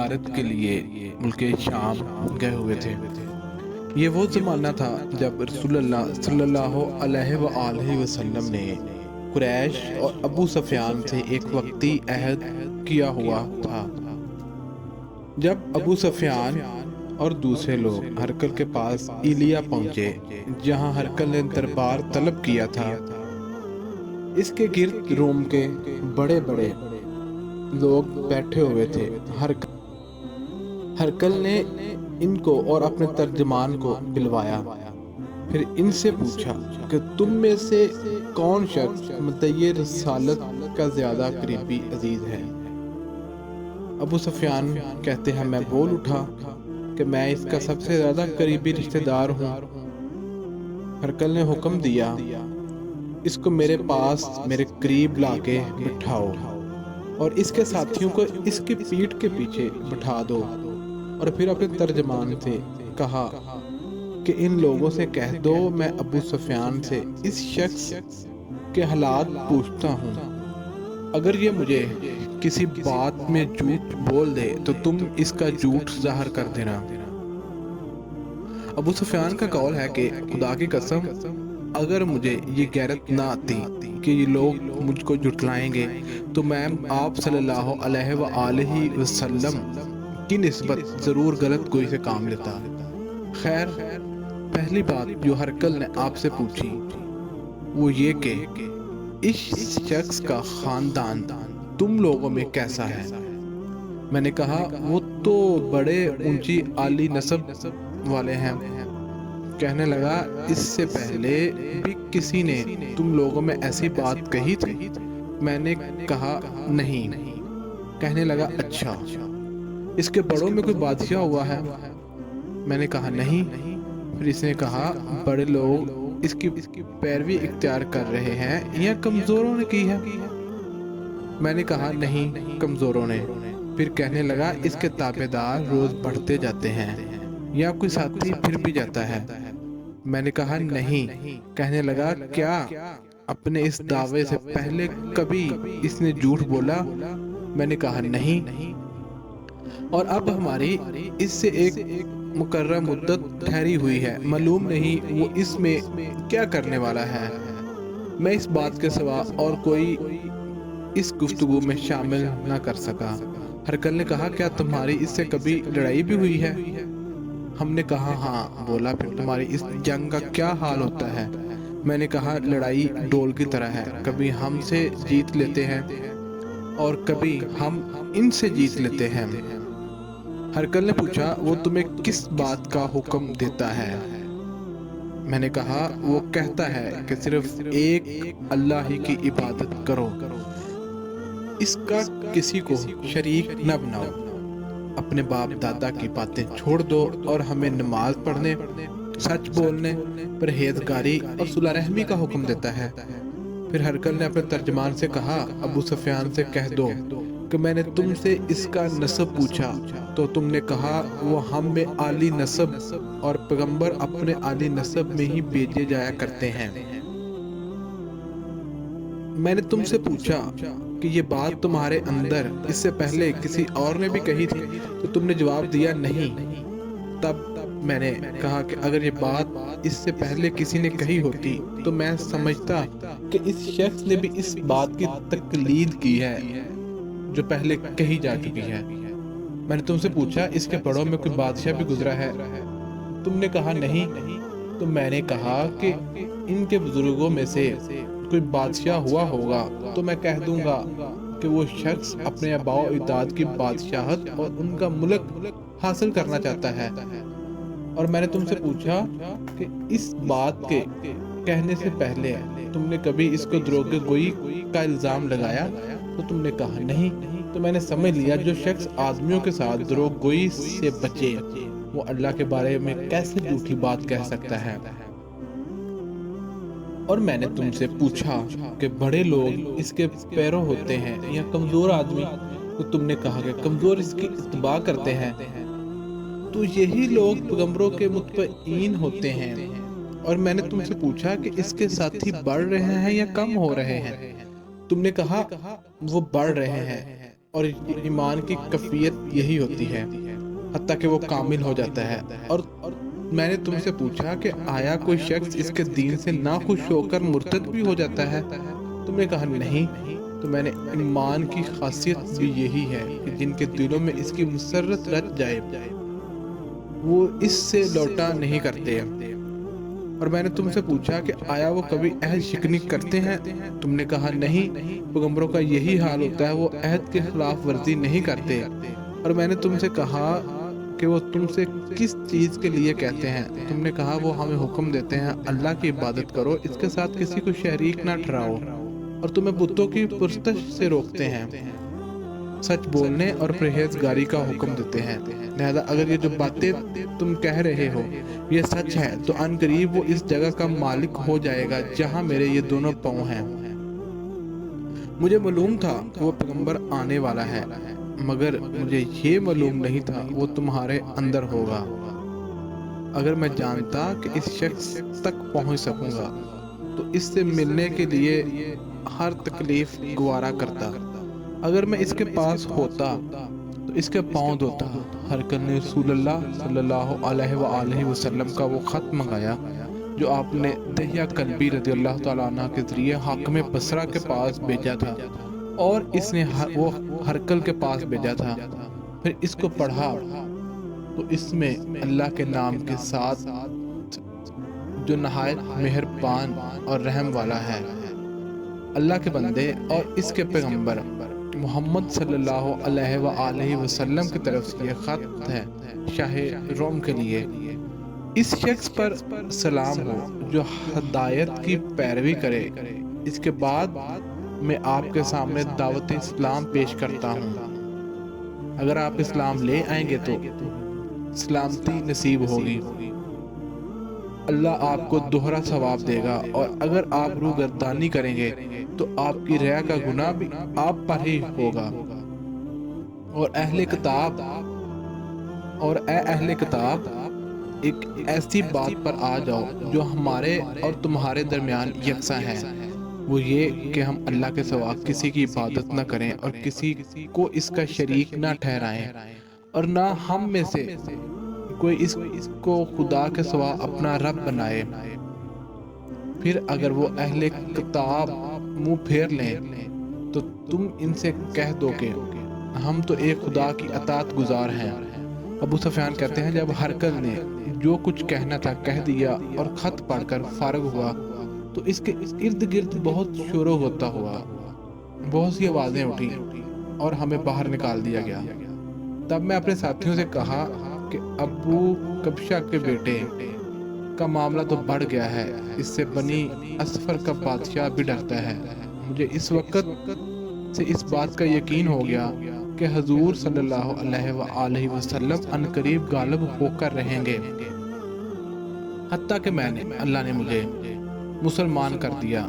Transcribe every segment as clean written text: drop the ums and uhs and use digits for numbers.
تجارت کے لیے ملک شام گئے ہوئے تھے۔ یہ وہ زمانہ تھا جب رسول اللہ صلی اللہ علیہ وآلہ وسلم نے قریش اور ابو سفیان سے ایک وقتی عہد کیا ہوا تھا۔ جب ابو سفیان اور دوسرے لوگ ہرقل کے پاس ایلیا پہنچے، جہاں ہرقل نے دربار طلب کیا تھا، اس کے گرد روم کے بڑے بڑے لوگ بیٹھے ہوئے تھے۔ ہرقل نے ان کو اور اپنے ترجمان کو بلوایا، پھر ان سے پوچھا کہ تم میں سے کون شخص مدعی رسالت کا زیادہ قریبی عزیز ہے؟ ابو سفیان کہتے ہیں میں بول اٹھا کہ میں اس کا سب سے زیادہ قریبی رشتہ دار ہوں۔ ہرقل نے حکم دیا، اس کو میرے پاس میرے قریب لا کے بٹھاؤ اور اس کے ساتھیوں کو اس کی پیٹھ کے پیچھے بٹھا دو، اور پھر اپنے ترجمان سے کہا کہ ان لوگوں سے کہہ دو میں ابو سفیان سے اس شخص کے حالات پوچھتا ہوں، اگر یہ مجھے کسی بات میں جھوٹ بول دے تو تم اس کا جھوٹ ظاہر کر دینا۔ ابو سفیان کا قول ہے کہ خدا کی قسم، اگر مجھے یہ غیرت نہ آتی کہ یہ لوگ مجھ کو جھٹلائیں گے تو میں آپ صلی اللہ علیہ وآلہ وسلم کی نسبت ضرور غلط کوئی سے کام لیتا۔ خیر، پہلی بات جو ہرقل نے آپ سے پوچھی وہ یہ کہ اس شخص کا خاندان تم لوگوں میں کیسا ہے؟ میں نے کہا وہ تو بڑے اونچی عالی نسب والے ہیں۔ کہنے لگا اس سے پہلے بھی کسی نے تم لوگوں میں ایسی بات کہی تھی؟ میں نے کہا نہیں۔ کہنے لگا اچھا، اس کے بڑوں میں کوئی بادشاہ ہوا ہے؟ میں نے کہا نہیں۔ پھر اس نے کہا بڑے لوگ اس کی پیروی اختیار کر رہے ہیں یا کمزوروں نے کی ہے؟ میں نے کہا نہیں، کمزوروں نے۔ پھر کہنے لگا اس کے تابع دار روز بڑھتے جاتے ہیں یا کوئی ساتھی پھر بھی جاتا ہے؟ میں نے کہا نہیں۔ کہنے لگا کیا اپنے اس دعوے سے پہلے کبھی اس نے جھوٹ بولا؟ میں نے کہا نہیں، اور اب ہماری اس سے ایک مقررہ مدت ٹھہری ہوئی ہے، معلوم نہیں وہ اس میں کیا کرنے والا ہے۔ میں اس بات کے سوا اور کوئی اس گفتگو میں شامل نہ کر سکا۔ ہرقل نے کہا کیا تمہاری اس سے کبھی لڑائی بھی ہوئی ہے؟ ہم نے کہا ہاں۔ بولا پھر تمہاری اس جنگ کا کیا حال ہوتا ہے؟ میں نے کہا لڑائی ڈول کی طرح ہے، کبھی ہم سے جیت لیتے ہیں اور کبھی ہم ان سے جیت لیتے ہیں۔ ہرقل نے پوچھا وہ تمہیں کس بات کا حکم دیتا ہے؟ میں نے کہا وہ کہتا ہے کہ صرف ایک اللہ ہی کی عبادت کرو، اس کا کسی کو شریک نہ بناؤ، اپنے باپ دادا کی باتیں چھوڑ دو اور ہمیں نماز پڑھنے، سچ بولنے، پرہیزگاری اور صلح رحمی کا حکم دیتا ہے۔ پھر ہرقل نے اپنے ترجمان سے کہا ابو سفیان سے کہہ دو کہ میں نے تم سے اس کا نسب پوچھا تو تم نے کہا وہ ہم میں عالی نسب اور پیغمبر اپنے عالی نسب میں ہی بھیجے جایا کرتے ہیں۔ میں نے تم سے پوچھا کہ یہ بات تمہارے اندر اس سے پہلے کسی اور نے بھی کہی تھی تو تم نے جواب دیا نہیں۔ تب میں نے کہا کہ اگر یہ بات اس سے پہلے کسی نے کہی ہوتی تو میں سمجھتا کہ اس شخص نے بھی اس بات کی تقلید کی ہے جو پہلے کہی جا چکی ہے۔ میں نے تم سے پوچھا اس کے بڑوں میں کوئی بادشاہ بھی گزرا ہے؟ تم نے کہا نہیں۔ تو میں نے کہا کہ ان کے بزرگوں میں سے کوئی بادشاہ ہوا ہوگا تو میں کہہ دوں گا کہ وہ شخص اپنے آباء و اجداد کی بادشاہت اور ان کا ملک حاصل کرنا چاہتا ہے۔ اور میں نے تم سے پوچھا کہ اس بات کے کہنے سے پہلے تم نے کبھی اس کو دروغ گوئی کا الزام لگایا؟ تو تم نے کہا نہیں۔ تو میں نے سمجھ لیا جو شخص آدمیوں کے ساتھ دروغ گوئی سے بچے وہ اللہ کے بارے میں کیسے جھوٹی بات کہہ سکتا ہے۔ اور میں نے تم سے پوچھا کہ بڑے لوگ اس کے پیرو ہوتے ہیں یا کمزور آدمی؟ تو تم نے کہا کہ کمزور اس کی اتباع کرتے ہیں۔ تو یہی لوگ پیغمبروں کے متبعین ہوتے ہیں۔ اور میں نے تم سے پوچھا کہ اس کے ساتھی بڑھ رہے ہیں یا کم ہو رہے ہیں؟ تم نے کہا وہ بڑھ رہے ہیں۔ اور ایمان کی کیفیت یہی ہوتی ہے حتیٰ کہ وہ کامل ہو جاتا ہے۔ اور میں نے تم سے پوچھا کہ آیا کوئی شخص اس کے دین سے ناخوش ہو کر مرتد بھی ہو جاتا ہے؟ تم نے کہا نہیں۔ تو میں نے ایمان کی خاصیت بھی یہی ہے کہ جن کے دلوں میں اس کی مسرت رچ جائے وہ اس سے لوٹا نہیں کرتے۔ اور میں نے تم سے پوچھا کہ آیا وہ کبھی عہد شکنی کرتے ہیں؟ تم نے کہا نہیں، پیغمبروں کا یہی حال ہوتا ہے، وہ عہد کے خلاف ورزی نہیں کرتے۔ اور میں نے تم سے کہا کہ وہ تم سے کس چیز کے لیے کہتے ہیں؟ تم نے کہا وہ ہمیں حکم دیتے ہیں اللہ کی عبادت کرو، اس کے ساتھ کسی کو شریک نہ ٹھہراؤ، اور تمہیں بتوں کی پرستش سے روکتے ہیں، سچ بولنے اور پرہیزگاری کا حکم دیتے ہیں۔ لہذا اگر یہ جو باتیں تم کہہ رہے ہو یہ سچ ہے تو ان قریب وہ اس جگہ کا مالک ہو جائے گا جہاں میرے یہ دونوں پاؤں ہیں۔ مجھے معلوم تھا کہ وہ پیغمبر آنے والا ہے، مگر مجھے یہ معلوم نہیں تھا وہ تمہارے اندر ہوگا۔ اگر میں جانتا کہ اس شخص تک پہنچ سکوں گا تو اس سے ملنے کے لیے ہر تکلیف گوارا کرتا۔ اگر میں اس کے پاس ہوتا تو اس کے پاؤں دھوتا۔ ہرقل نے رسول اللہ صلی اللہ علیہ وآلہ وسلم کا وہ خط منگایا جو آپ نے دہیہ کلبی رضی اللہ تعالیٰ عنہ کے ذریعے حاکم بصرہ کے پاس بھیجا تھا، اور اس نے وہ ہرقل کے پاس بھیجا تھا۔ پھر اس کو پڑھا تو اس میں اللہ کے نام کے ساتھ جو نہایت مہربان اور رحم والا ہے، اللہ کے بندے اور اس کے پیغمبر محمد صلی اللہ علیہ وآلہ وسلم کی طرف سے یہ خط ہے شاہ روم کے لیے۔ اس شخص پر سلام ہو جو ہدایت کی پیروی کرے۔ اس کے بعد میں آپ کے سامنے دعوت اسلام پیش کرتا ہوں۔ اگر آپ اسلام لے آئیں گے تو سلامتی نصیب ہوگی، اللہ آپ کو دوہرا ثواب دے گا، اور اگر آپ روگردانی کریں گے تو آپ کی ریا کا گناہ بھی آپ پر ہی ہوگا۔ اور اے اہل کتاب، ایک ایسی بات پر آ جاؤ جو ہمارے اور تمہارے درمیان یکساں ہے، وہ یہ کہ ہم اللہ کے سوا کسی کی عبادت نہ کریں اور کسی کو اس کا شریک نہ ٹھہرائیں، اور نہ ہم میں سے کوئی اس کو خدا کے سوا اپنا رب بنائے۔ پھر اگر وہ اہل کتاب منہ پھیر لیں تو تم ان سے کہہ دو کہ ہم تو ایک خدا کی اطاعت گزار ہیں۔ ابو سفیان کہتے ہیں جب ہرقل نے جو کچھ کہنا تھا کہہ دیا اور خط پڑھ کر فارغ ہوا تو اس کے ارد گرد بہت شور و غبار ہوا، بہت سی آوازیں اٹھی اور ہمیں باہر نکال دیا گیا۔ تب میں اپنے ساتھیوں سے کہا کہ ابو کبشہ کے بیٹے کا معاملہ تو بڑھ گیا ہے، اس سے بنی اسفر کا بادشاہ بھی ڈرتا ہے۔ مجھے اس وقت سے اس بات کا یقین ہو گیا کہ حضور صلی اللہ علیہ وآلہ وسلم ان قریب غالب ہو کر رہیں گے، حتیٰ کہ اللہ نے مجھے مسلمان کر دیا۔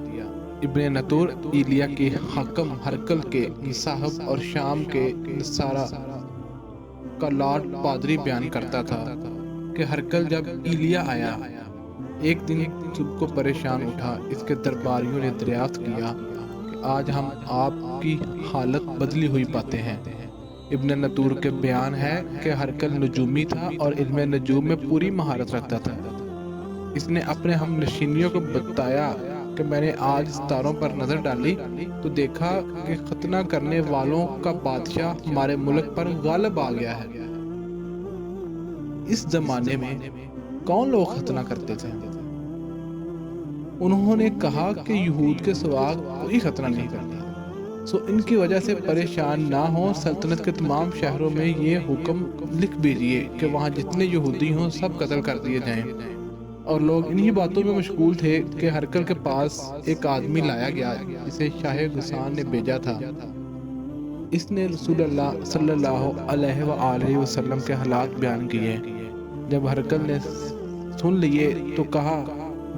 ابن نطور ایلیا کے حاکم ہرقل کے صاحب اور شام کے نصارہ کا لارڈ پادری بیان کرتا تھا کہ ہرقل جب ایلیا آیا ایک دن صبح کو پریشان اٹھا، اس کے درباریوں نے دریافت کیا کہ آج ہم آپ کی حالت بدلی ہوئی پاتے ہیں۔ ابن نطور کے بیان ہے کہ ہرقل نجومی تھا اور علم نجوم میں پوری مہارت رکھتا تھا۔ اس نے اپنے ہم نشینیوں کو بتایا کہ میں نے آج ستاروں پر نظر ڈالی تو دیکھا کہ ختنہ کرنے والوں کا بادشاہ ہمارے ملک پر غالب آ گیا ہے۔ اس زمانے میں کون لوگ ختنہ کرتے تھے؟ انہوں نے کہا کہ یہود کے سوا کوئی ختنہ نہیں کرتا، سو ان کی وجہ سے پریشان نہ ہوں، سلطنت کے تمام شہروں میں یہ حکم لکھ بھیجیے کہ وہاں جتنے یہودی ہوں سب قتل کر دیے جائیں۔ اور لوگ انہی باتوں میں مشغول تھے کہ ہرقل کے پاس ایک آدمی لایا گیا جسے شاہ غسان نے بھیجا تھا۔ اس نے رسول اللہ صلی اللہ علیہ وآلہ وسلم کے حالات بیان کیے۔ جب ہرقل نے سن لیے تو کہا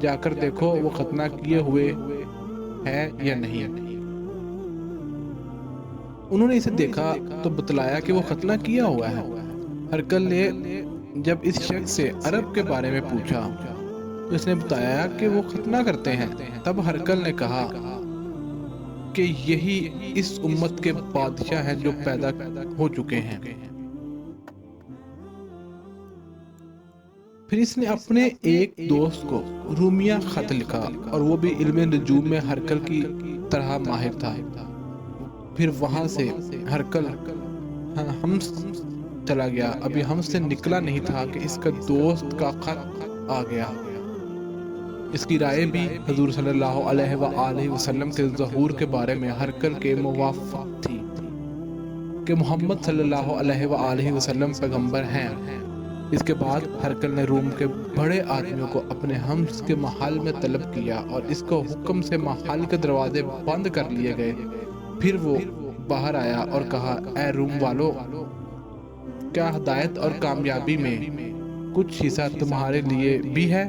جا کر دیکھو وہ ختنہ کیے ہوئے ہے یا نہیں۔ انہوں نے اسے دیکھا تو بتلایا کہ وہ ختنہ کیا ہوا ہے۔ ہرقل نے جب اس شخص سے عرب کے بارے میں پوچھا تو اس نے بتایا کہ وہ ختنہ کرتے ہیں۔ تب ہرقل نے کہا کہ یہی اس امت کے بادشاہ ہیں جو پیدا ہو چکے ہیں۔ پھر اس نے اپنے ایک دوست کو رومیہ خط لکھا، اور وہ بھی علم نجوم میں ہرکل کی طرح ماہر تھا۔ پھر وہاں سے ہرکل ہمس چلا گیا۔ ابھی ہمس سے نکلا نہیں تھا کہ اس کا دوست کا خط آ گیا۔ اس کی رائے بھی حضور صلی اللہ علیہ وآلہ وسلم کے ظہور کے بارے میں ہرکل کے موافق تھی کہ محمد صلی اللہ علیہ وآلہ وسلم پیغمبر ہیں۔ اس کے بعد ہرکل نے روم کے بڑے آدمیوں کو اپنے حمس کے محل میں طلب کیا، اور اس کو حکم سے محل کے دروازے بند کر لیے گئے۔ پھر وہ باہر آیا اور کہا، اے روم والو، کیا ہدایت اور کامیابی میں کچھ حصہ تمہارے لیے بھی ہے؟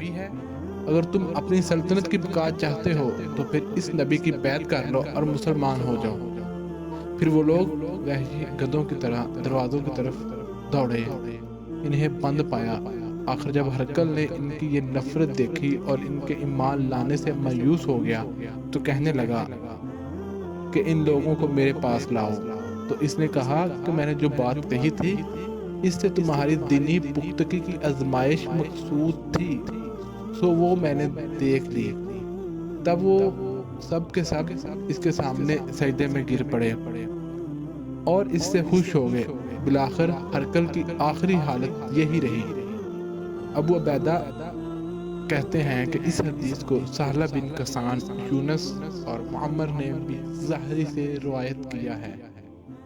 اگر تم اپنی سلطنت کی بقا چاہتے ہو تو پھر اس نبی کی بیعت کر لو اور مسلمان ہو جاؤ۔ پھر وہ لوگ وحشی گدھوں کی طرح دروازوں کی طرف دوڑے، انہیں بند پایا۔ آخر جب ہرکل نے ان کی یہ نفرت دیکھی اور ان کے ایمان لانے سے مایوس ہو گیا تو کہنے لگا کہ ان لوگوں کو میرے پاس لاؤ۔ تو اس نے کہا کہ میں نے جو بات کہی تھی اس سے تمہاری دینی پختگی کی آزمائش مقصود تھی، سو وہ میں نے دیکھ لی۔ تب وہ سب کے سب اس کے سامنے سجدے میں گر پڑے اور اس سے خوش ہو گئے۔ بالآخر ہرکل کی آخری حالت یہی رہی۔ ابو عبیدہ کہتے ہیں کہ اس حدیث کو سہلہ بن کسان، یونس اور معمر نے بھی زہری سے روایت کیا ہے۔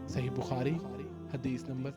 صحیح بخاری حدیث نمبر